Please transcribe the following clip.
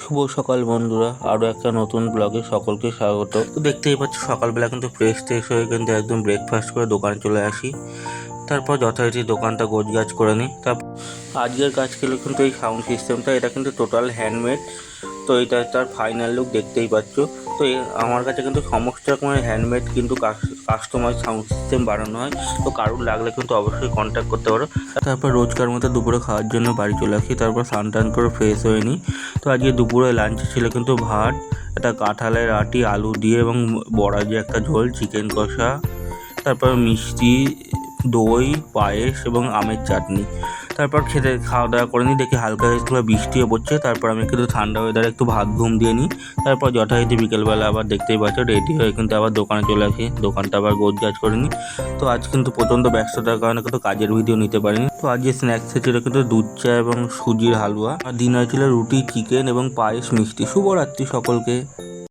শুভ সকাল বন্ধুরা, আরও একটা নতুন ব্লগে সকলকে স্বাগত। তো দেখতেই পাচ্ছি সকালবেলা কিন্তু ফ্রেশ হয়ে কিন্তু একদম ব্রেকফাস্ট করে দোকানে চলে আসি। তারপর যথারীতি দোকানটা গোছগাছ করে নিই। তারপর আজকের কাজ ছিল কিন্তু এই সাউন্ড সিস্টেমটা, এটা কিন্তু টোটাল হ্যান্ডমেড। তো এটা তার ফাইনাল লুক দেখতেই পাচ্ছ। তো আমার কাছে কিন্তু সমস্ত রকমের হ্যান্ডমেড কিন্তু কাস্টমাইজ সাউন্ড সিস্টেম বানানো হয়। তো কারোর লাগলে কিন্তু অবশ্যই কন্ট্যাক্ট করতে পারো। তারপর রোজকার মতো দুপুরে খাওয়ার জন্য বাড়ি চলে আসি। তারপর স্নান টান করে ফ্রেশ হয়ে নিই। তো আজকে দুপুরে লাঞ্চে ছিল কিন্তু ভাত, একটা কাঁঠালের আটি আলু দিয়ে এবং বড়া দিয়ে একটা ঝোল, চিকেন কষা, তারপর মিষ্টি, দই, পায়েস এবং আমের চাটনি। তারপর খাওয়া দাওয়া করে নিই। দেখি হালকা একটু বৃষ্টিও পড়ছে। তারপর আমি কিন্তু ঠান্ডা ওয়েদারে একটু ভাত ঘুম দিয়ে নিই। তারপর যথারীতি বিকেলবেলা আবার দেখতেই পাচ্ছ রেডি হয়ে কিন্তু আবার দোকানে চলে আসি। দোকানটা আবার গোছগাছ করে নিই। তো আজ কিন্তু প্রচণ্ড ব্যস্ততার কারণে কিন্তু কাজের ভিডিও নিতে পারিনি। তো আজকে স্ন্যাক্সে ছিল কিন্তু দুধ চা এবং সুজির হালুয়া, আর ডিনার ছিল রুটি, চিকেন এবং পায়েস, মিষ্টি। শুভরাত্রি সকলকে।